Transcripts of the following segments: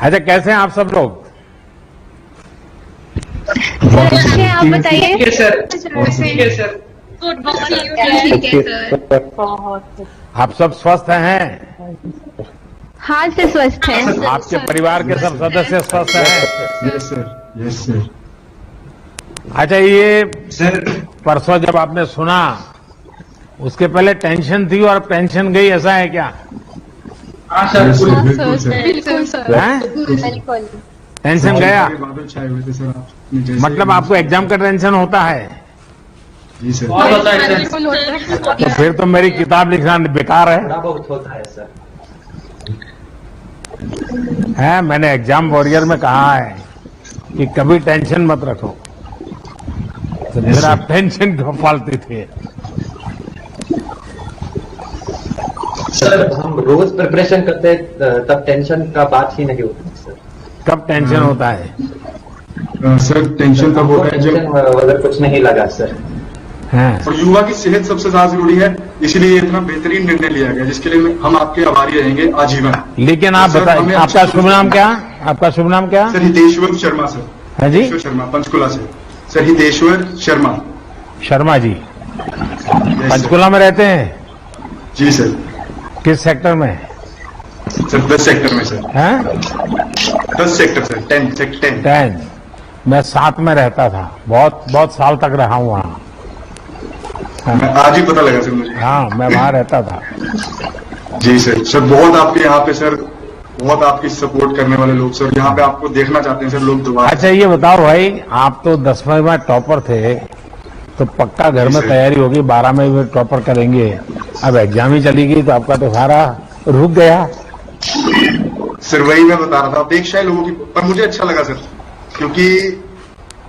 अच्छा, कैसे हैं आप सब लोग? अच्छे हैं, आप बताइए। ठीक है सर, ठीक है सर। Good morning. ठीक है सर। आप सब स्वस्थ हैं? हाँ से स्वस्थ हैं। आपके परिवार के सब सदस्य स्वस्थ हैं? Yes sir, yes sir. अच्छा, ये सर परसों जब आपने सुना, उसके पहले टेंशन थी और अब टेंशन गई, ऐसा है क्या? हाँ सर, बिल्कुल सर। बिल्कुल सर। हैं? बिल्कुल। टेंशन गया? बादल छाए हुए थे सर, आपने जैसे मतलब आपको एग्जाम का टेंशन होता है? जी सर। और बताइए सर। बिल्कुल होता है। तो फिर तो मेरी किताब लिखना बेकार है। थोड़ा बहुत होता है सर। है, मैंने एग्जाम वॉरियर में कहा है कि कभी टेंशन मत रखो। तो फिर आप टेंशन क्यों पालते थे? सर हम रोज प्रिपरेशन करते हैं, तब टेंशन का बात ही नहीं होती सर। कब टेंशन होता है? सर टेंशन तब होता है टेंशन जब वगैरह कुछ नहीं लगा सर। हैं? और युवा की सेहत सबसे ज्यादा जरूरी है, इसलिए इतना बेहतरीन निर्णय लिया गया, जिसके लिए हम आपके आभारी रहेंगे आजीवन। लेकिन आप सर, बताइए, हमें आपका अच्छी शुभ नाम क्या? आपका शुभ नाम क्या सर हितेश्वर शर्मा सर। है जी? हितेश्वर शर्मा, पंचकुला से। Sir Hiteshwar Sharma. Sharma ji, yes sir. Panchkula में रहते हैं? जी सर। किस सेक्टर में? सर 10 सेक्टर में सर। हैं? 10 सेक्टर सर, 10 सेक्टर 10। 10। मैं 7 में रहता था, बहुत बहुत साल तक रहा हूं वहां। आज ही पता लगा सर मुझे। हाँ, मैं वहां रहता था। जी सर। सर बहुत आपके यहाँ पे सर, बहुत आपकी सपोर्ट करने वाले लोग सर, यहाँ पे आपको देखना चाहते हैं सर लोग दोबारा। अच्छा, ये बताओ भाई, आप तो 10वीं में टॉपर थे, तो पक्का घर जी में सर। तैयारी होगी, 12 में टॉपर करेंगे। अब एग्जाम ही चली गई तो आपका तो सारा रुक गया। सर वही मैं बता रहा था, अपेक्षाएं लोगों की, पर मुझे अच्छा लगा सर, क्योंकि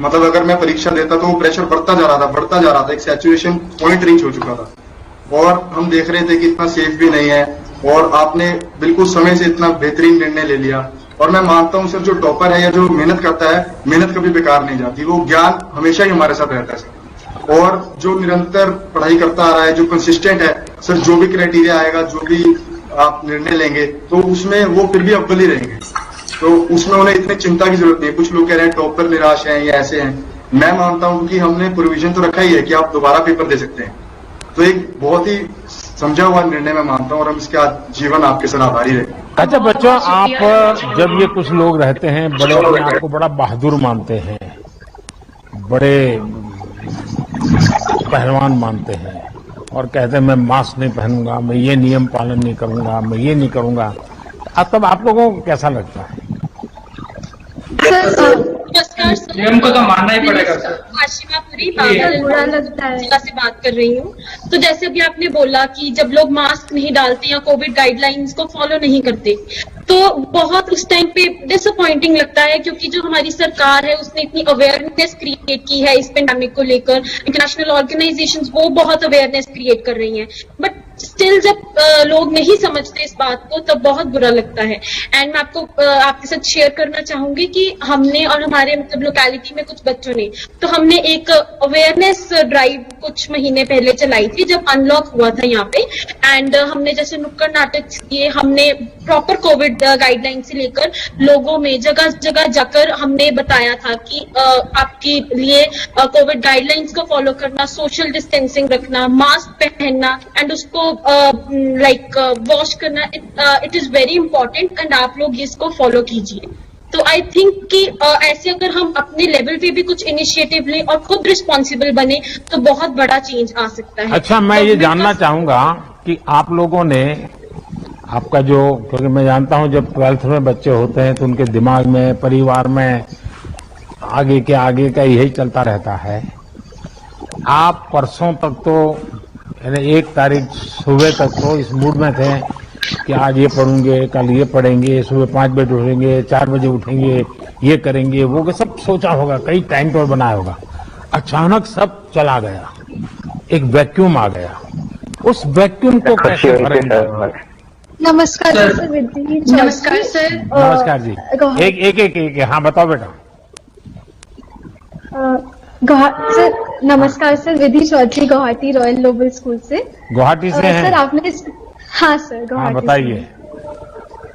मतलब अगर मैं परीक्षा देता तो वो प्रेशर बढ़ता जा रहा था, एक सैचुरेशन पॉइंट रीच हो चुका था, और हम देख रहे थे कि इतना सेफ भी नहीं है, और आपने बिल्कुल समय से इतना बेहतरीन निर्णय ले लिया। और मैं मानता हूं सर, जो टॉपर है या जो मेहनत करता है, मेहनत कभी बेकार नहीं जाती, वो ज्ञान हमेशा ही हमारे साथ रहता है सर। और जो निरंतर पढ़ाई करता आ रहा है, जो कंसिस्टेंट है सर, जो भी क्राइटेरिया आएगा, जो भी आप निर्णय लेंगे, तो उसमें वो फिर भी अव्वल ही रहेंगे। तो उसमें उन्हें इतनी चिंता की जरूरत नहीं है। कुछ लोग कह रहे हैं टॉपर निराश हैं या ऐसे हैं, मैं मानता हूं कि हमने प्रोविजन तो रखा ही है कि आप दोबारा पेपर दे सकते हैं। तो एक बहुत ही समझा हुआ निर्णय मैं मानता हूं, और हम इसके जीवन आपके साथ आभारी रहे। अच्छा बच्चों, आप जब ये कुछ लोग रहते हैं, बड़े अपने आपको बड़ा बहादुर मानते हैं, बड़े पहलवान मानते हैं, और कहते हैं मैं मास्क नहीं पहनूंगा, मैं ये नियम पालन नहीं करूंगा, मैं ये नहीं करूंगा, तब आप लोगों को कैसा लगता है? नमस्कार सर। नियम को तो मानना ही पड़ेगा सर। आशिमापुरी बुरा लगता है जिला से बात कर रही हूँ। तो जैसे अभी आपने बोला कि जब लोग मास्क नहीं डालते या कोविड गाइडलाइंस को फॉलो नहीं करते, तो बहुत उस टाइम पे डिसअपॉइंटिंग लगता है, क्योंकि जो हमारी सरकार है उसने इतनी अवेयरनेस क्रिएट की है इस पेंडेमिक को लेकर, इंटरनेशनल ऑर्गेनाइजेशंस वो बहुत अवेयरनेस क्रिएट कर रही हैं, बट स्टिल जब लोग नहीं समझते इस बात को, तब बहुत बुरा लगता है। एंड मैं आपको आपके साथ शेयर करना चाहूंगी कि हमने और हमारे मतलब लोकेलिटी में कुछ बच्चों ने, तो हमने एक अवेयरनेस ड्राइव कुछ महीने पहले चलाई थी जब अनलॉक हुआ था यहाँ पे। एंड हमने जैसे नुक्कड़ नाटक किए, हमने प्रॉपर कोविड गाइडलाइन से लेकर लोगों में जगह जगह जाकर हमने बताया था कि आपके लिए कोविड गाइडलाइंस को फॉलो करना, सोशल डिस्टेंसिंग रखना, मास्क पहनना एंड उसको वॉश करना, it is very important, and आप लोग इसको फॉलो कीजिए। तो आई थिंक कि ऐसे अगर हम अपने लेवल पे भी कुछ इनिशिएटिव लें और खुद रिस्पॉन्सिबल बने, तो बहुत बड़ा चेंज आ सकता है। अच्छा, मैं ये जानना चाहूंगा कि आप लोगों ने आपका जो, क्योंकि मैं जानता हूं जब 12th में बच्चे होते हैं तो उनके दिमाग में, परिवार में आगे के आगे का यही चलता रहता है। आप परसों तक तो यानी 1 तारीख सुबह तक तो इस मूड में थे कि आज ये पढ़ेंगे, कल ये पढ़ेंगे, सुबह 5 बजे उठेंगे, 4 बजे उठेंगे, ये करेंगे, वो सब सोचा होगा, कई टाइम टेबल बनाया होगा। अचानक सब चला गया, एक वैक्यूम आ गया। उस वैक्यूम को कैसे भरेंगे? नमस्कार सर। नमस्कार सर। नमस्कार जी। एक हाँ बताओ बेटा। सर नमस्कार sir, Vidhi Chaudhary Guwahati royal global school से। गुवाहाटी से हैं? सर आपने हाँ सर, हाँ गुवाहाटी। बताइए।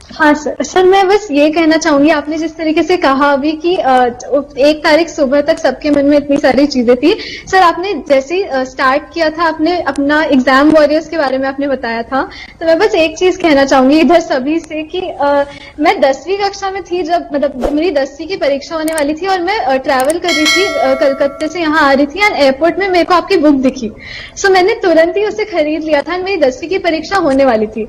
हाँ सर मैं बस ये कहना चाहूंगी, आपने जिस तरीके से कहा अभी कि 1 तारीख सुबह तक सबके मन में इतनी सारी चीजें थी। सर आपने जैसे ही स्टार्ट किया था, आपने अपना एग्जाम वॉरियर्स के बारे में आपने बताया था, तो मैं बस एक चीज कहना चाहूंगी इधर सभी से कि मैं 10वीं कक्षा में थी जब मेरी 10वीं की परीक्षा होने वाली थी और मैं ट्रैवल कर रही थी कलकत्ते से यहाँ आ रही थी एंड एयरपोर्ट में मेरे को आपकी बुक दिखी। सो मैंने तुरंत ही उसे खरीद लिया था। मेरी 10वीं की परीक्षा होने वाली थी।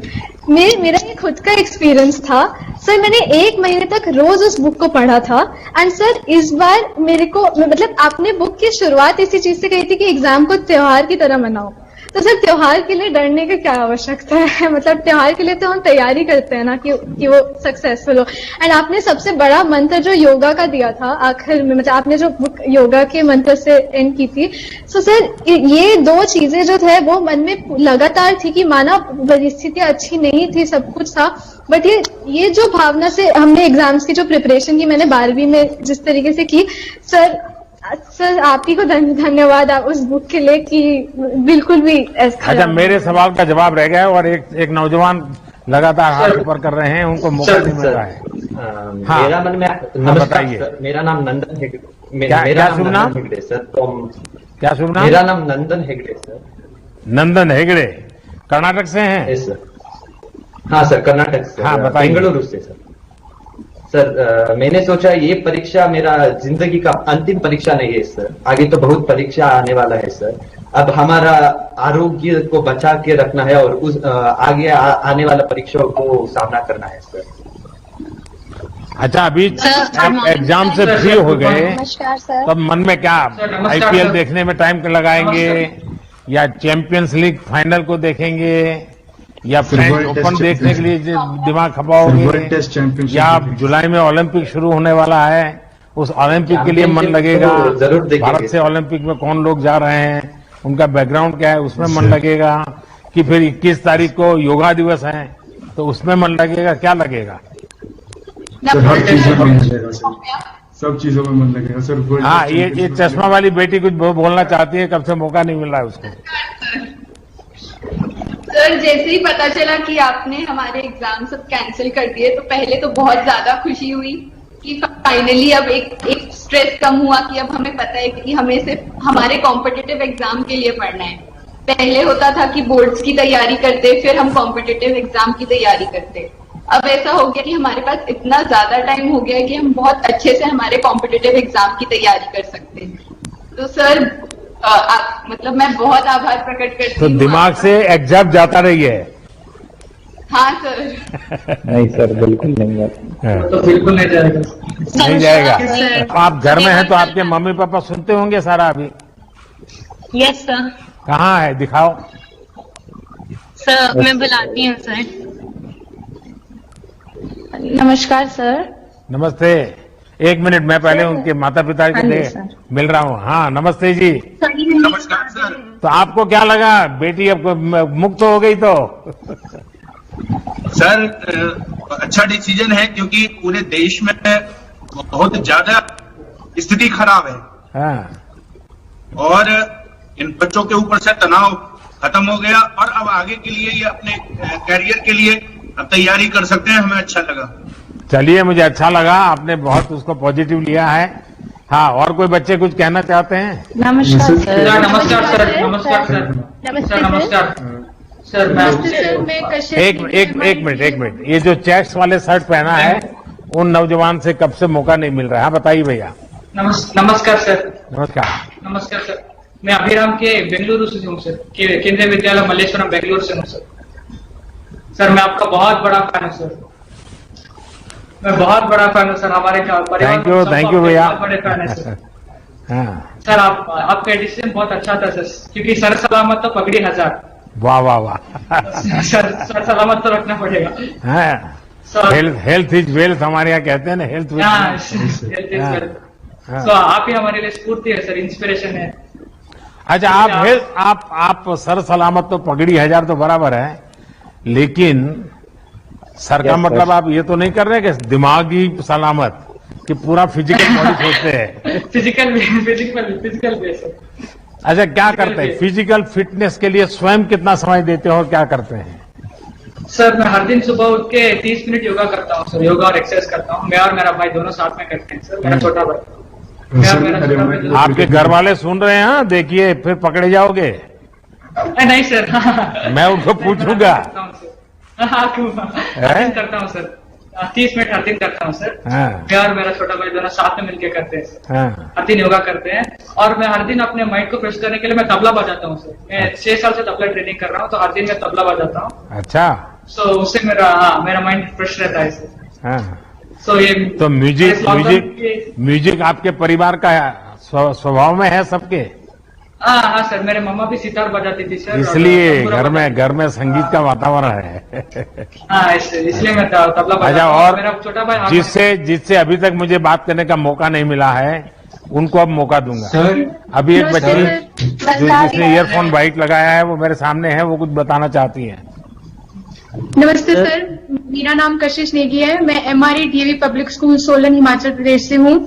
मेरा ये खुद का एक्सपीरियंस था सर। मैंने 1 महीने तक रोज उस बुक को पढ़ा था एंड सर इस बार मेरे को आपने बुक की शुरुआत इसी चीज से कही थी कि एग्जाम को त्योहार की तरह मनाओ। तो सर त्योहार के लिए डरने की क्या आवश्यकता है? त्योहार के लिए तो हम तैयारी करते हैं ना कि वो सक्सेसफुल हो। एंड आपने सबसे बड़ा मंत्र जो योगा का दिया था आखिर में, आपने जो बुक योगा के मंत्र से एंड की थी, सो सर ये 2 चीजें जो थे वो मन में लगातार थी कि माना परिस्थितियां अच्छी नहीं थी, सब कुछ था, बट ये जो भावना से हमने एग्जाम्स की जो प्रिपरेशन की मैंने 12वीं में जिस तरीके से की, सर आप ही को धन्यवाद आप उस बुक के लिए कि बिल्कुल भी ऐसा। अच्छा, मेरे सवाल का जवाब रह गया और एक नौजवान लगातार हाथ ऊपर कर रहे हैं, उनको मौका नहीं मिल रहा है। हाँ, मेरा मन में बताइए। सर, मेरा नाम नंदन हेगड़े। क्या शुभ नाम? हेगड़े सर। क्या शुभ नाम? मेरा नाम नंदन हेगड़े सर। नंदन हेगड़े कर्नाटक से हैं? सर हाँ सर, कर्नाटक से। हाँ, बताइए। बेंगलुरु से सर। सर मैंने सोचा ये परीक्षा मेरा जिंदगी का अंतिम परीक्षा नहीं है सर, आगे तो बहुत परीक्षा आने वाला है सर। अब हमारा आरोग्य को बचा के रखना है और उस आगे आने वाला परीक्षाओं को सामना करना है सर। अच्छा, अभी एग्जाम से फ्री हो गए, नमस्कार सर। तब मन में क्या, नमस्कार आईपीएल सर। देखने में टाइम लगाएंगे या चैंपियंस लीग फाइनल को देखेंगे या फ्रेंच वर्ल्ड ओपन टेस्ट देखने के लिए दिमाग वर्ल्ड खपाओगे टेस्ट चैंपियनशिप या आप जुलाई में ओलंपिक शुरू होने वाला है, उस ओलंपिक के लिए मन लगेगा? तो जरूर देखेंगे। भारत से ओलंपिक में कौन लोग जा रहे हैं, उनका बैकग्राउंड क्या है, उसमें मन लगेगा? कि फिर 21 तारीख को योगा दिवस है तो उसमें मन लगेगा? क्या लगेगा? सर हर चीज में मन लगेगा सर, सब चीजों में मन लगेगा सर। वर्ल्ड हाँ, टेस्ट ये चैंपियनशिप चश्मा वाली बेटी कुछ बोलना चाहती है, कब से मौका नहीं मिल रहा है उसको। सर जैसे ही पता चला कि आपने हमारे एग्जाम सब कैंसिल कर दिए तो पहले तो बहुत ज्यादा खुशी हुई कि फाइनली अब एक स्ट्रेस कम हुआ कि अब हमें पता है कि हमें सिर्फ हमारे कॉम्पिटिटिव एग्जाम के लिए पढ़ना है। पहले होता था कि बोर्ड्स की तैयारी करते फिर हम कॉम्पिटिटिव एग्जाम की तैयारी करते। अब ऐसा हो गया कि हमारे पास इतना ज्यादा टाइम हो गया है कि हम बहुत अच्छे से हमारे कॉम्पिटिटिव एग्जाम की तैयारी कर सकते हैं। तो सर मैं बहुत आभार प्रकट करती तो हूँ। दिमाग से एग्जाम जाता रही है? हाँ सर। नहीं सर, बिल्कुल नहीं है। तो बिल्कुल नहीं जाएगा। नहीं जाएगा। तो आप घर में हैं तो आपके मम्मी पापा सुनते होंगे सारा अभी? Yes sir. कहाँ है, दिखाओ। सर मैं बुलाती हूँ सर। नमस्कार सर। नमस्ते। 1 मिनट, मैं पहले उनके माता पिता के लिए मिल रहा हूँ। हाँ, नमस्ते जी। नमस्कार सर। तो आपको क्या लगा, बेटी अब मुक्त हो गई तो? सर अच्छा डिसीजन है क्योंकि पूरे देश में बहुत ज्यादा स्थिति खराब है हाँ, और इन बच्चों के ऊपर से तनाव खत्म हो गया और अब आगे के लिए ये अपने कैरियर के लिए अब तैयारी कर सकते हैं। हमें अच्छा लगा। चलिए, मुझे अच्छा लगा, आपने बहुत उसको पॉजिटिव लिया है। हाँ, और कोई बच्चे कुछ कहना चाहते हैं? नमस्कार सर नमस्कार सर। नमस्कार सर। सर नमस्कार सर। मैं एक मिनट, ये जो चेक्स वाले शर्ट पहना है उन नौजवान से कब से मौका नहीं मिल रहा है? हाँ, बताइए भैया। नमस्कार सर। नमस्कार। नमस्कार सर। मैं अभिराम के बेंगलुरु से हूँ सर, केंद्रीय विद्यालय मल्लेश्वरम बेंगलुरु से हूँ सर। सर मैं आपका बहुत बड़ा फैन हूँ सर, मैं बहुत बड़ा फैन हूँ सर। हमारे परिवार थैंक यू भैया। बहुत बड़े फैन है सर। हाँ, सर आपका डिसीजन बहुत अच्छा था सर, क्योंकि सर सलामत तो पगड़ी 1000। वाह वाह वाह। सर सलामत तो रखना पड़ेगा। हाँ, सर हेल्थ इज वेल्थ हमारे यहाँ कहते हैं ना, हेल्थ तो आप ही हमारे लिए स्फूर्ति है सर, इंस्पिरेशन है। अच्छा, आप सर सलामत तो पगड़ी 1000 तो बराबर है, लेकिन सर का मतलब आप ये तो नहीं कर रहे कि दिमागी सलामत, कि पूरा फिजिकल बॉडी सोचते हैं? Physical base. अच्छा, क्या करते हैं फिजिकल फिटनेस के लिए? स्वयं कितना समय देते हो और क्या करते हैं? सर मैं हर दिन सुबह उठ के 30 मिनट योगा करता हूँ सर, योगा और एक्सरसाइज करता हूँ। मैं और मेरा भाई दोनों साथ में करते हैं सर, मेरा छोटा भाई। मैं और मेरा छोटा भाई आपके घर वाले सुन रहे हैं, हाँ? देखिए फिर पकड़े जाओगे। नहीं सर। मैं उनको पूछूंगा। करता हूँ सर। हाँ, क्यों? हर दिन करता हूँ सर, 30 मिनट हर दिन करता हूँ सर। हाँ। मैं और मेरा छोटा भाई दोनों साथ में मिलकर करते हैं सर। हाँ। हर दिन योगा करते हैं और मैं हर दिन अपने माइंड को फ्रेश करने के लिए मैं तबला बजाता हूँ सर। मैं 6 साल से तबला ट्रेनिंग कर रहा हूँ, तो हर दिन मैं तबला बजाता हूँ। अच्छा। सो उससे मेरा माइंड फ्रेश रहता है सर। हाँ। सो ये तो म्यूजिक आपके परिवार का स्वभाव में है सबके? हाँ सर, मेरे मम्मा भी सितार बजाती थी सर, इसलिए घर में संगीत का वातावरण है। हाँ, इसलिए मैं तबला बजाता अच्छा, हूँ। और मेरा छोटा भाई जिससे अभी तक मुझे बात करने का मौका नहीं मिला है, उनको अब मौका दूंगा। सर अभी एक नमस्ते बच्ची सर। जिसने ईयरफोन वाइट लगाया है, वो मेरे सामने है, वो कुछ बताना चाहती है। नमस्ते सर, मेरा नाम कशिश नेगी है। मैं MRE DAV public school Solan Himachal Pradesh से हूँ।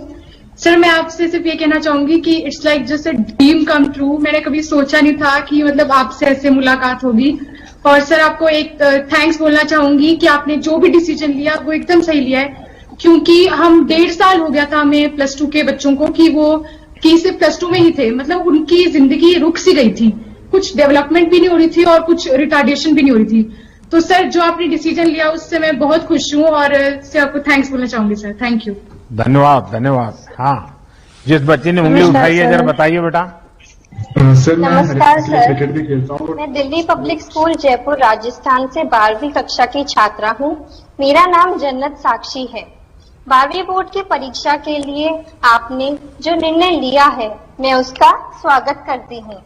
सर मैं आपसे सिर्फ ये कहना चाहूंगी कि it's like just a dream come true. मैंने कभी सोचा नहीं था कि मतलब आपसे ऐसे मुलाकात होगी। और सर आपको एक थैंक्स बोलना चाहूंगी कि आपने जो भी डिसीजन लिया वो एकदम सही लिया है, क्योंकि हम 1.5 साल हो गया था हमें +2 के बच्चों को कि सिर्फ +2 में ही थे, मतलब उनकी जिंदगी रुक सी गई थी, कुछ डेवलपमेंट भी नहीं हो रही थी और कुछ रिटार्डेशन भी नहीं हो रही थी। तो सर जो आपने डिसीजन लिया उससे मैं बहुत खुश हूँ और इससे आपको थैंक्स बोलना चाहूंगी सर। Thank you. धन्यवाद। हाँ, जिस बच्ची ने उंगली उठाई है, जरा बताइए बेटा। सर नमस्कार सर, क्रिकेट भी खेलता हूँ। मैं दिल्ली पब्लिक स्कूल जयपुर राजस्थान से 12वीं कक्षा की छात्रा हूँ। मेरा नाम जन्नत साक्षी है। 12वीं बोर्ड की परीक्षा के लिए आपने जो निर्णय लिया है, मैं उसका स्वागत करती हूँ।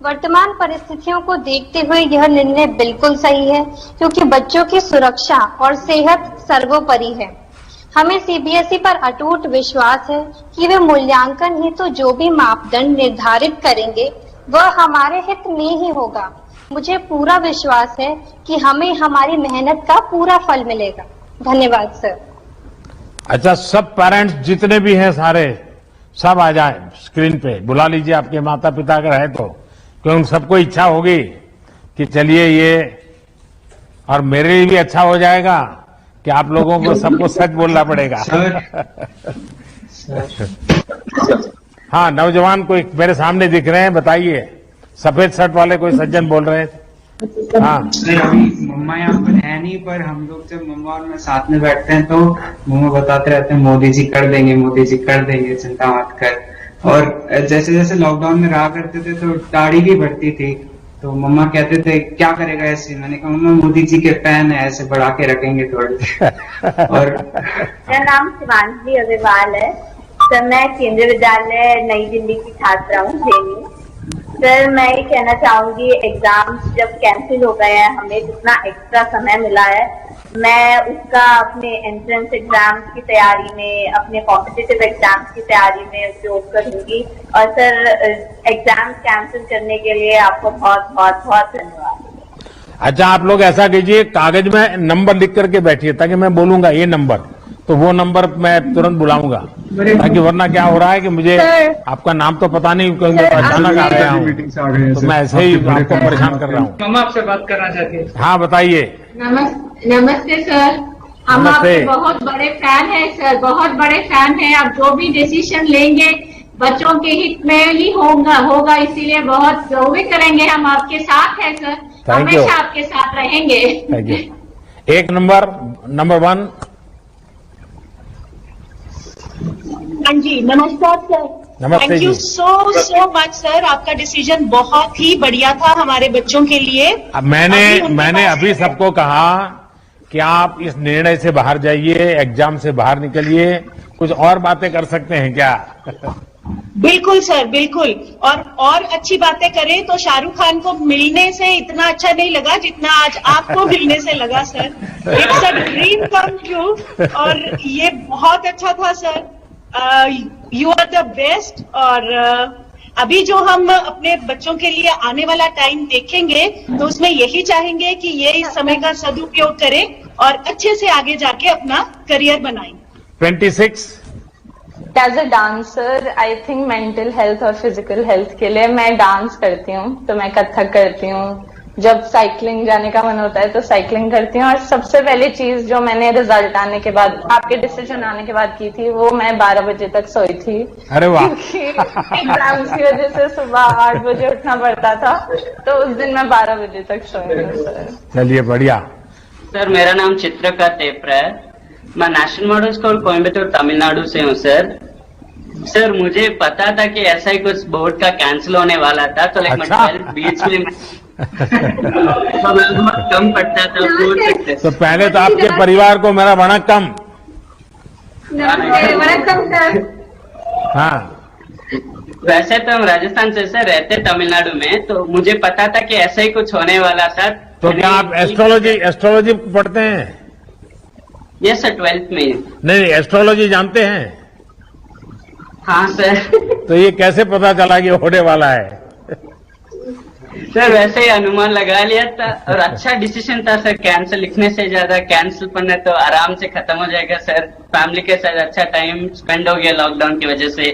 वर्तमान परिस्थितियों को देखते हुए यह निर्णय बिल्कुल सही है, क्योंकि बच्चों की सुरक्षा और सेहत सर्वोपरि है। हमें CBSE पर अटूट विश्वास है कि वे मूल्यांकन हेतु जो भी मापदंड निर्धारित करेंगे वह हमारे हित में ही होगा। मुझे पूरा विश्वास है कि हमें हमारी मेहनत का पूरा फल मिलेगा। धन्यवाद सर। अच्छा, सब पेरेंट्स जितने भी हैं सारे, सब आ जाए स्क्रीन पे। बुला लीजिए आपके माता पिता अगर है तो, क्योंकि उन सबको इच्छा होगी कि चलिए ये, और मेरे लिए भी अच्छा हो जाएगा कि आप लोगों को सबको सच बोलना पड़ेगा। हाँ, नौजवान कोई मेरे सामने दिख रहे हैं, बताइए। सफेद शर्ट वाले कोई सज्जन बोल रहे हैं। हाँ सर, अभी मम्मा यहाँ पर है नहीं, पर हम लोग जब मम्मा और मैं साथ में बैठते हैं तो मम्मा बताते रहते हैं मोदी जी कर देंगे, मोदी जी कर देंगे, चिंता मत कर। और जैसे जैसे लॉकडाउन में रहा करते थे तो दाढ़ी भी बढ़ती थी, तो मम्मा कहते थे क्या करेगा ऐसे। मैंने कहा मम्मा मोदी जी के फैन है, ऐसे बढ़ा के रखेंगे थोड़े। और मेरा नाम शिवांशी अग्रवाल है सर, मैं केंद्रीय विद्यालय नई दिल्ली की छात्रा हूँ, जेएनयू। सर मैं ये कहना चाहूंगी, एग्जाम्स जब कैंसिल हो गए हैं, हमें जितना एक्स्ट्रा समय मिला है, मैं उसका अपने एंट्रेंस एग्जाम्स की तैयारी में, अपने कॉम्पिटिटिव एग्जाम्स की तैयारी में उपयोग करूंगी। और सर एग्जाम्स कैंसिल करने के लिए आपको बहुत बहुत बहुत धन्यवाद। अच्छा, आप लोग ऐसा कीजिए, कागज में नंबर लिख करके बैठिए, ताकि मैं बोलूंगा ये नंबर, तो वो नंबर मैं तुरंत बुलाऊंगा। ताकि वरना क्या हो रहा है कि मुझे आपका नाम तो पता नहीं, क्योंकि अचानक आ गया हूँ, तो मैं ऐसे ही आपको परेशान कर रहा हूँ। मम्मा आपसे बात करना चाहती है। हाँ बताइए। नमस्ते सर, हम नमस्ते। आपके बहुत बड़े फैन हैं सर, बहुत बड़े फैन हैं। आप जो भी डिसीजन लेंगे बच्चों के हित में ही होगा, इसीलिए बहुत जो भी करेंगे हम आपके साथ हैं सर, हमेशा आपके साथ रहेंगे। Thank you. एक नंबर 1। हाँ जी, नमस्कार सर। नमस्ते थैंक यू जी। सो मच सर, आपका डिसीजन बहुत ही बढ़िया था हमारे बच्चों के लिए। अब मैंने अभी सबको कहा कि आप इस निर्णय से बाहर जाइए, एग्जाम से बाहर निकलिए, कुछ और बातें कर सकते हैं क्या? बिल्कुल सर, बिल्कुल। और अच्छी बातें करें तो शाहरुख खान को मिलने से इतना अच्छा नहीं लगा जितना आज आपको मिलने से लगा sir. It's a dream come true, और ये बहुत अच्छा था sir. You are the best. और अभी जो हम अपने बच्चों के लिए आने वाला टाइम देखेंगे तो उसमें यही चाहेंगे कि ये इस समय का सदुपयोग करें और अच्छे से आगे जाके अपना करियर बनाएं। 26। As a dancer I think mental health और फिजिकल हेल्थ के लिए मैं डांस करती हूँ, तो मैं कथक करती हूँ, जब साइकिलिंग जाने का मन होता है तो साइकिलिंग करती हूँ। और सबसे पहली चीज जो मैंने रिजल्ट आने के बाद, आपके डिसीजन आने के बाद की थी, वो मैं 12 बजे तक सोई थी। अरे वाह। एग्जाम्स की वजह से सुबह 8 बजे उठना पड़ता था, तो उस दिन मैं 12 बजे तक सोई हूँ सर। चलिए बढ़िया। सर मेरा नाम चित्रका तेपरा है, मैं national model school Coimbatore Tamil Nadu से हूँ सर। सर मुझे पता था कि ऐसा ही कुछ बोर्ड का कैंसिल होने वाला था, तो लाइक मैं 12th बीच में तो मैं बहुत कम पढ़ता था, बोल सकते। तो पहले तो आपके परिवार को मेरा वणक्कम। वणक्कम सर। हाँ, वैसे तो हम राजस्थान से सर रहते तमिलनाडु में, तो मुझे पता था कि ऐसा ही कुछ होने वाला था। तो क्या आप एस्ट्रोलॉजी पढ़ते हैं? यस सर, 12th में। नहीं, एस्ट्रोलॉजी जानते हैं? हाँ सर। तो ये कैसे पता चला कि होने वाला है? सर वैसे ही अनुमान लगा लिया था, और अच्छा डिसीजन था सर। कैंसिल लिखने से ज्यादा कैंसिल पढ़ने तो आराम से खत्म हो जाएगा सर। फैमिली के साथ अच्छा टाइम स्पेंड हो गया लॉकडाउन की वजह से।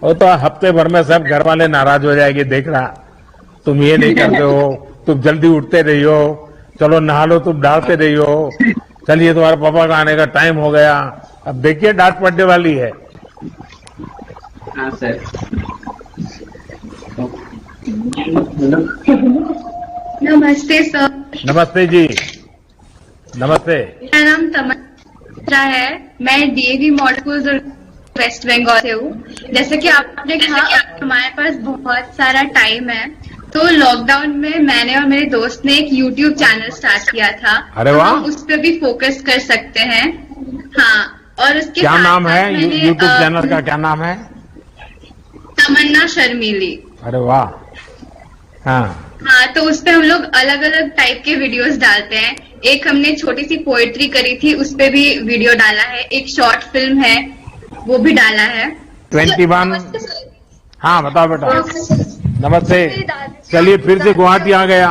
वो तो हफ्ते भर में सब घर वाले नाराज हो जाएंगे, देख रहा तुम ये नहीं करते हो, तुम जल्दी उठते नहीं हो, चलो नहा लो, तुम डालते नहीं हो, चलिए तुम्हारे पापा का आने का टाइम हो गया। अब देखिए डांट पड़ने वाली है। हाँ सर। नमस्ते सर। नमस्ते जी, नमस्ते। मेरा नाम तमन्ना है, मैं DAV model school West Bengal से हूँ। जैसे कि आपने कहा हमारे पास बहुत सारा टाइम है, तो लॉकडाउन में मैंने और मेरे दोस्त ने एक यूट्यूब चैनल स्टार्ट किया था। अरे वाह। हम उस पर भी फोकस कर सकते हैं। हाँ, और उसके क्या साथ नाम है साथ मैंने, यूट्यूब चैनल का? क्या नाम है? तमन्ना शर्मीली। अरे वाह। हाँ हाँ, तो उस पे हम लोग अलग अलग टाइप के वीडियोस डालते हैं। एक हमने छोटी सी पोएट्री करी थी, उस पे भी वीडियो डाला है। एक शॉर्ट फिल्म है, वो भी डाला है। 21। हाँ बताओ बेटा। नमस्ते। चलिए फिर से गुवाहाटी आ गया।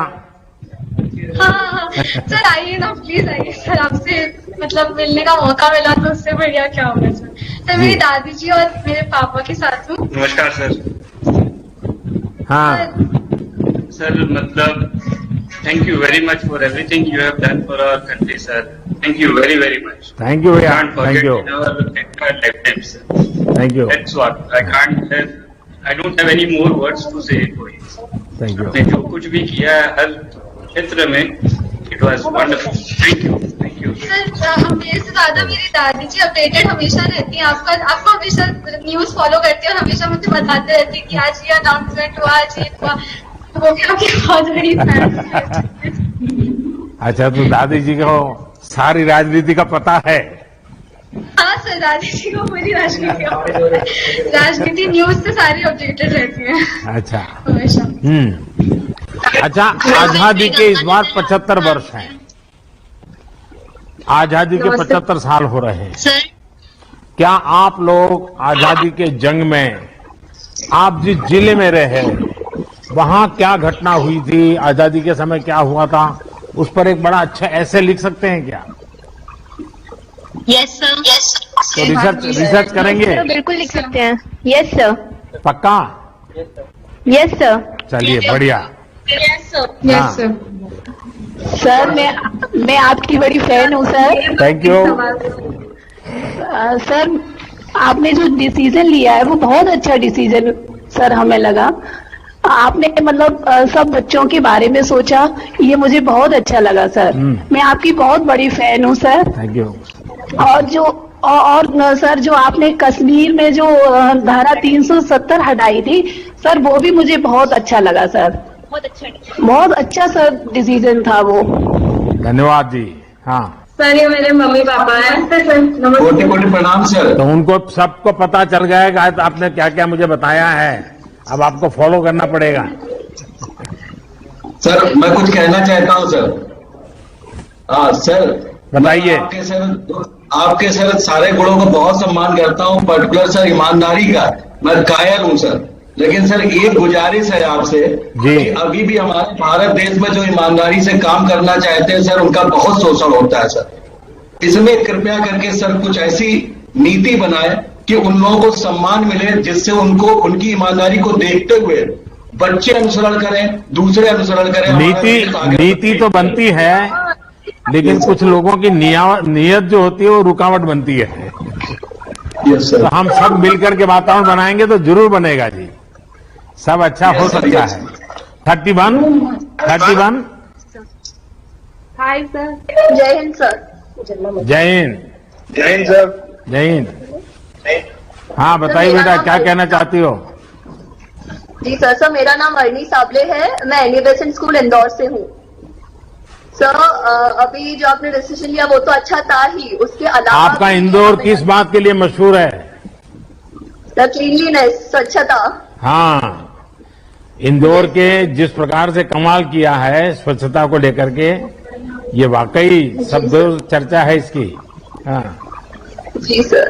हाँ सर, आइए ना प्लीज, आइए सर। आपसे मतलब मिलने का मौका मिला तो उससे बढ़िया क्या होगा सर। सर मेरी दादी जी और मेरे पापा के साथ हूँ। नमस्कार सर। हाँ सर मतलब thank you very much for everything you have done for our country sir. Thank you very very much. Thank you भैया, thank you, thank you, That's what I can't have, I don't have any more words to say for you. Thank you. आपने जो कुछ भी किया है हर क्षेत्र में, it was wonderful. Thank you, thank you. Sir मेरे से ज्यादा मेरी दादी जी अपडेटेड हमेशा रहती हैं। आपको हमेशा न्यूज फॉलो करती है और हमेशा मुझे बताते रहती है कि आज ये अनाउंसमेंट हुआ, आज ये हुआ। वो भी आपकी बहुत बड़ी फैन है। अच्छा, तो दादी जी को सारी राजनीति का पता है? हाँ सर, दादी जी को पूरी राजनीति न्यूज से सारी अपडेटेड रहती है अच्छा। हमेशा। अच्छा, आजादी के इस बार 75 वर्ष हैं। आजादी के 75 साल हो रहे हैं। सर क्या आप लोग आजादी के जंग में, आप जिस जिले में रहे वहां क्या घटना हुई थी, आजादी के समय क्या हुआ था, उस पर एक बड़ा अच्छा ऐसे लिख सकते हैं क्या? यस सर, यस तो रिसर्च करेंगे? बिल्कुल लिख सकते हैं। Yes sir. पक्का? Yes sir. चलिए बढ़िया। यस सर, हाँ। Yes sir. सर मैं आपकी बड़ी फैन हूँ सर। Thank you. सर आपने जो डिसीजन लिया है वो बहुत अच्छा डिसीजन सर हमें लगा। आपने मतलब सब बच्चों के बारे में सोचा, ये मुझे बहुत अच्छा लगा सर। मैं आपकी बहुत बड़ी फैन हूँ सर। Thank you. और सर जो आपने कश्मीर में जो धारा 370 हटाई थी सर, वो भी मुझे बहुत अच्छा लगा सर। बहुत अच्छा सर डिसीजन था वो। धन्यवाद जी। हाँ सर, ये मेरे मम्मी पापा हैं। कोटि कोटि प्रणाम सर। तो उनको सबको पता चल गया कि आपने क्या क्या मुझे बताया है। अब आपको फॉलो करना पड़ेगा। सर मैं कुछ कहना चाहता हूँ सर। हाँ सर बताइए। आपके सर सारे गुणों का बहुत सम्मान करता हूँ, पर्टिकुलर सर ईमानदारी का मैं कायल हूँ सर। लेकिन सर एक गुजारिश है आपसे कि अभी भी हमारे भारत देश में जो ईमानदारी से काम करना चाहते हैं सर, उनका बहुत शोषण होता है सर। इसमें कृपया करके सर कुछ ऐसी नीति बनाए कि उन लोगों को सम्मान मिले, जिससे उनको उनकी ईमानदारी को देखते हुए बच्चे अनुसरण करें, दूसरे अनुसरण करें। नीति तो बनती है, लेकिन कुछ लोगों की नियत जो होती है वो रुकावट बनती है। तो हम सब मिलकर के वातावरण बनाएंगे तो जरूर बनेगा जी, सब अच्छा हो सकता है। 31 हाय सर। जय हिंद सर। जय हिंद। जय हिंद सर। जय हिंद। हाँ बताइए बेटा, क्या कहना चाहती हो? जी सर, मेरा नाम अर्नी साबले है, मैं एलिवेशन स्कूल इंदौर से हूँ। सर अभी जो आपने डिसीजन लिया वो तो अच्छा था ही, उसके अलावा आपका इंदौर किस बात के लिए मशहूर है? सर क्लीनलीनेस, स्वच्छता। हाँ, इंदौर के जिस प्रकार से कमाल किया है स्वच्छता को लेकर के, ये वाकई सब चर्चा है इसकी। हाँ जी सर।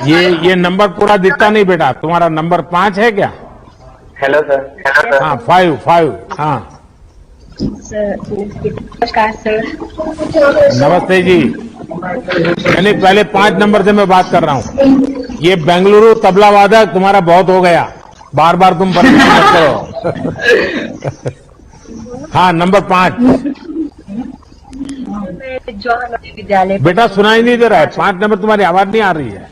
ये नंबर पूरा दिखता नहीं बेटा, तुम्हारा नंबर 5 है क्या? Hello sir. हाँ 5। हाँ नमस्कार सर। नमस्ते जी। यानी पहले 5 नंबर से मैं बात कर रहा हूँ। ये बेंगलुरु तबला वादक तुम्हारा बहुत हो गया, बार बार तुम परेशान मत करो। हाँ नंबर 5। विद्यालय बेटा सुनाई नहीं दे रहा है, 5 नंबर तुम्हारी आवाज नहीं आ रही है।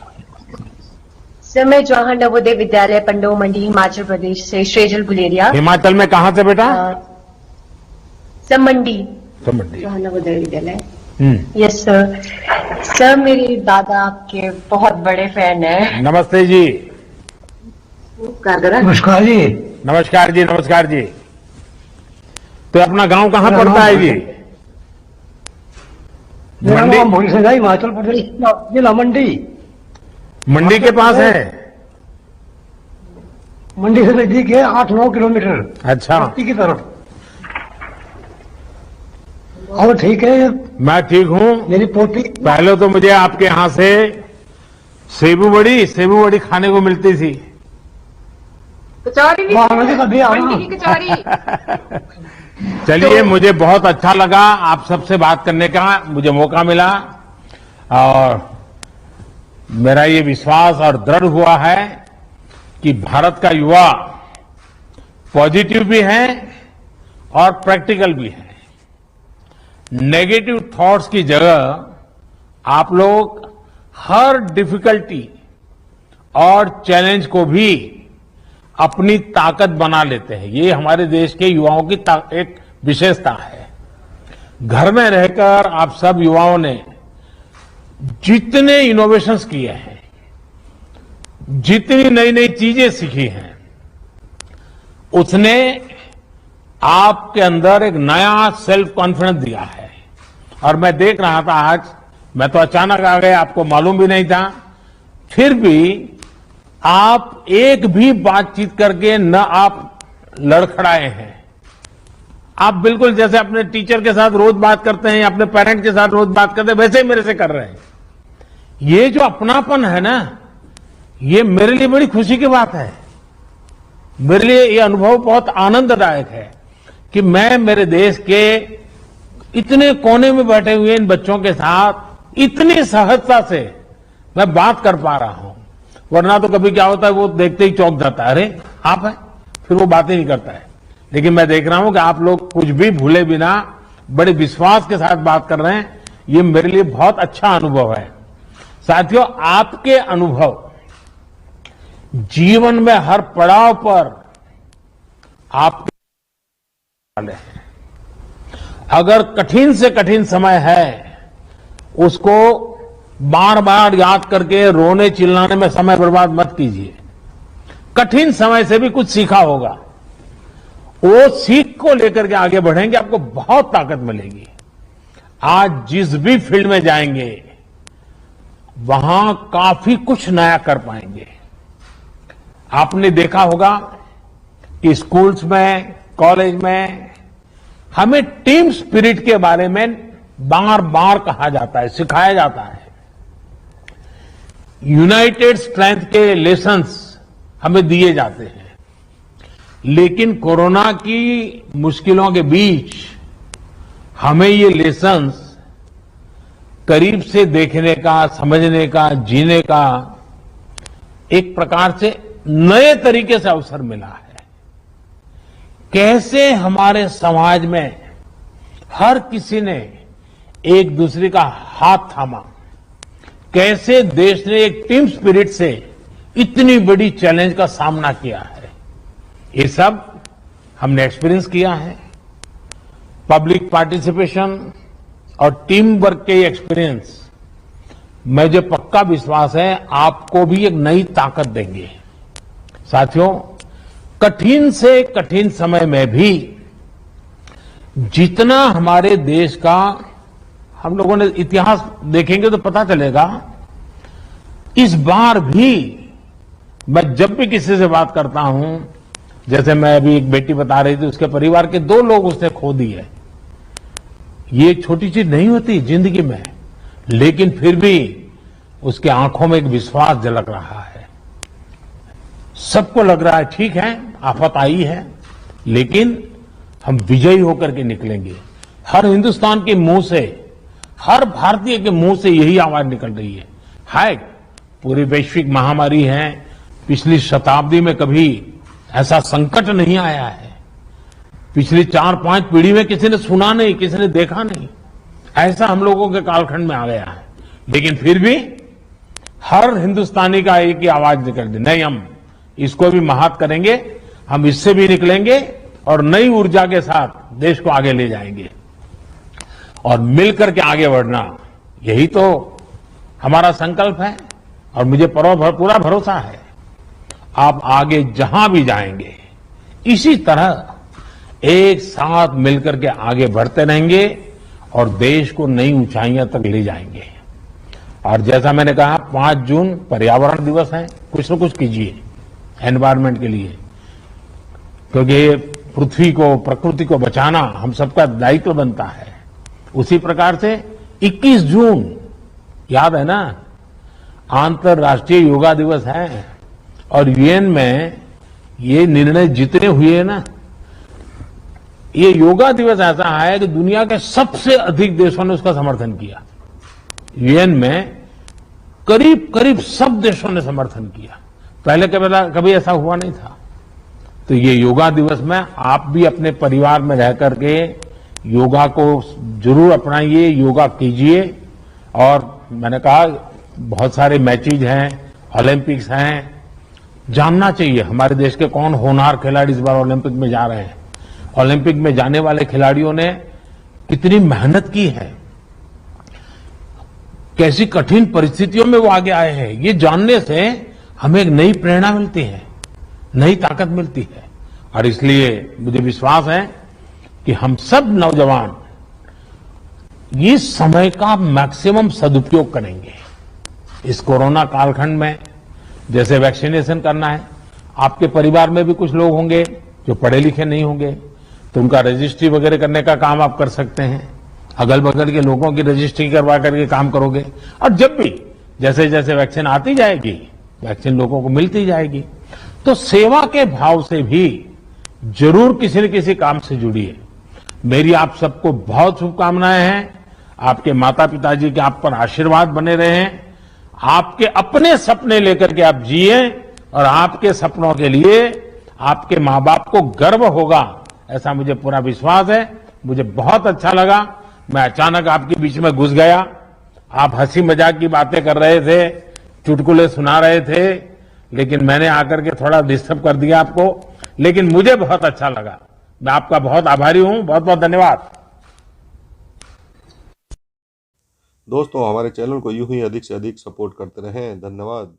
सर मैं जवाहर नवोदय विद्यालय पंडो मंडी हिमाचल प्रदेश से श्रेजल गुलेरिया। हिमाचल में कहाँ से बेटा? सर मंडी। मंडी Jawahar Navodaya Vidyalaya. Yes sir. Sir मेरे दादा आपके बहुत बड़े फैन है। नमस्ते जी। नमस्कार जी। नमस्कार जी। नमस्कार जी। तो अपना गांव कहाँ पड़ता है जी? मेरा नाम भोली सिंह है, हिमाचल प्रदेश जिला मंडी। मंडी के पास है? मंडी से नजदीक है, 8-9 किलोमीटर। अच्छा की तरफ। और ठीक है? मैं ठीक हूँ। मेरी पोती। पहले तो मुझे आपके यहाँ से सेबू बड़ी खाने को मिलती थी। कचौड़ी मंडी की कचौड़ी। चलिए मुझे बहुत अच्छा लगा आप सबसे बात करने का मुझे मौका मिला, और मेरा ये विश्वास और दृढ़ हुआ है कि भारत का युवा पॉजिटिव भी है और प्रैक्टिकल भी है। नेगेटिव थॉट्स की जगह आप लोग हर डिफिकल्टी और चैलेंज को भी अपनी ताकत बना लेते हैं। ये हमारे देश के युवाओं की एक विशेषता है। घर में रहकर आप सब युवाओं ने जितने इनोवेशंस किए हैं, जितनी नई नई चीजें सीखी हैं, उसने आपके अंदर एक नया सेल्फ कॉन्फिडेंस दिया है। और मैं देख रहा था आज, मैं तो अचानक आ गया, आपको मालूम भी नहीं था, फिर भी आप एक भी बातचीत करके न आप लड़खड़ाए हैं। आप बिल्कुल जैसे अपने टीचर के साथ रोज बात करते हैं, अपने पेरेंट के साथ रोज बात करते हैं, वैसे ही मेरे से कर रहे हैं। ये जो अपनापन है ना, ये मेरे लिए बड़ी खुशी की बात है। मेरे लिए ये अनुभव बहुत आनंददायक है कि मैं मेरे देश के इतने कोने में बैठे हुए इन बच्चों के साथ इतनी सहजता से मैं बात कर पा रहा हूं। वरना तो कभी क्या होता है, वो देखते ही चौंक जाता है, अरे आप हैं, फिर वो बातें नहीं करता है। लेकिन मैं देख रहा हूं कि आप लोग कुछ भी भूले बिना बड़े विश्वास के साथ बात कर रहे हैं। ये मेरे लिए बहुत अच्छा अनुभव है। साथियों, आपके अनुभव जीवन में हर पड़ाव पर आप अगर कठिन से कठिन समय है, उसको बार बार याद करके रोने चिल्लाने में समय बर्बाद मत कीजिए। कठिन समय से भी कुछ सीखा होगा, वो सीख को लेकर के आगे बढ़ेंगे, आपको बहुत ताकत मिलेगी। आज जिस भी फील्ड में जाएंगे वहां काफी कुछ नया कर पाएंगे। आपने देखा होगा कि स्कूल्स में, कॉलेज में हमें टीम स्पिरिट के बारे में बार बार कहा जाता है, सिखाया जाता है। यूनाइटेड स्ट्रेंथ के लेसन्स हमें दिए जाते हैं। लेकिन कोरोना की मुश्किलों के बीच हमें ये लेसन्स करीब से देखने का, समझने का, जीने का एक प्रकार से नए तरीके से अवसर मिला है। कैसे हमारे समाज में हर किसी ने एक दूसरे का हाथ थामा, कैसे देश ने एक टीम स्पिरिट से इतनी बड़ी चैलेंज का सामना किया है, ये सब हमने एक्सपीरियंस किया है। पब्लिक पार्टिसिपेशन और टीम वर्क के एक्सपीरियंस, मुझे पक्का विश्वास है आपको भी एक नई ताकत देंगे। साथियों, कठिन से कठिन समय में भी जितना हमारे देश का हम लोगों ने इतिहास देखेंगे तो पता चलेगा, इस बार भी मैं जब भी किसी से बात करता हूं, जैसे मैं अभी एक बेटी बता रही थी, उसके परिवार के 2 लोग उसने खो दिए। ये एक छोटी चीज नहीं होती जिंदगी में, लेकिन फिर भी उसके आंखों में एक विश्वास झलक रहा है। सबको लग रहा है ठीक है, आफत आई है, लेकिन हम विजयी होकर के निकलेंगे। हर हिंदुस्तान के मुंह से, हर भारतीय के मुंह से यही आवाज निकल रही है। हाय, पूरी वैश्विक महामारी है, पिछली शताब्दी में कभी ऐसा संकट नहीं आया है, पिछली 4-5 पीढ़ी में किसी ने सुना नहीं, किसी ने देखा नहीं, ऐसा हम लोगों के कालखंड में आ गया है। लेकिन फिर भी हर हिंदुस्तानी का एक ही आवाज निकल रही, नहीं हम इसको भी महात करेंगे, हम इससे भी निकलेंगे और नई ऊर्जा के साथ देश को आगे ले जाएंगे और मिलकर के आगे बढ़ना, यही तो हमारा संकल्प है। और मुझे पूरा भरोसा है आप आगे जहां भी जाएंगे इसी तरह एक साथ मिलकर के आगे बढ़ते रहेंगे और देश को नई ऊंचाइयां तक ले जाएंगे। और जैसा मैंने कहा, 5 जून पर्यावरण दिवस है, कुछ न कुछ कीजिए एनवायरमेंट के लिए, क्योंकि पृथ्वी को, प्रकृति को बचाना हम सबका दायित्व बनता है। उसी प्रकार से 21 जून याद है ना, अंतर्राष्ट्रीय योगा दिवस है और यूएन में ये निर्णय जितने हुए ना, ये योगा दिवस ऐसा है कि दुनिया के सबसे अधिक देशों ने उसका समर्थन किया। यूएन में करीब करीब सब देशों ने समर्थन किया, पहले कभी ऐसा हुआ नहीं था। तो ये योगा दिवस में आप भी अपने परिवार में रह करके योगा को जरूर अपनाइए, योगा कीजिए। और मैंने कहा बहुत सारे मैचेज हैं, ओलंपिक्स हैं, जानना चाहिए हमारे देश के कौन होनहार खिलाड़ी इस बार ओलंपिक में जा रहे हैं। ओलंपिक में जाने वाले खिलाड़ियों ने कितनी मेहनत की है, कैसी कठिन परिस्थितियों में वो आगे आए हैं, ये जानने से हमें एक नई प्रेरणा मिलती है, नई ताकत मिलती है। और इसलिए मुझे विश्वास है कि हम सब नौजवान इस समय का मैक्सिमम सदुपयोग करेंगे। इस कोरोना कालखंड में जैसे वैक्सीनेशन करना है, आपके परिवार में भी कुछ लोग होंगे जो पढ़े लिखे नहीं होंगे, तो उनका रजिस्ट्री वगैरह करने का काम आप कर सकते हैं। अगल बगल के लोगों की रजिस्ट्री करवा करके काम करोगे। और जब भी जैसे जैसे वैक्सीन आती जाएगी, वैक्सीन लोगों को मिलती जाएगी, तो सेवा के भाव से भी जरूर किसी न किसी काम से जुड़िए। मेरी आप सबको बहुत शुभकामनाएं हैं। आपके माता पिताजी के आप पर आशीर्वाद बने रहे, आपके अपने सपने लेकर के आप जिए और आपके सपनों के लिए आपके मां बाप को गर्व होगा, ऐसा मुझे पूरा विश्वास है। मुझे बहुत अच्छा लगा, मैं अचानक आपके बीच में घुस गया, आप हंसी मजाक की बातें कर रहे थे, चुटकुले सुना रहे थे, लेकिन मैंने आकर के थोड़ा डिस्टर्ब कर दिया आपको, लेकिन मुझे बहुत अच्छा लगा। मैं आपका बहुत आभारी हूं, बहुत बहुत धन्यवाद। दोस्तों, हमारे चैनल को यूं ही अधिक से अधिक सपोर्ट करते रहें। धन्यवाद।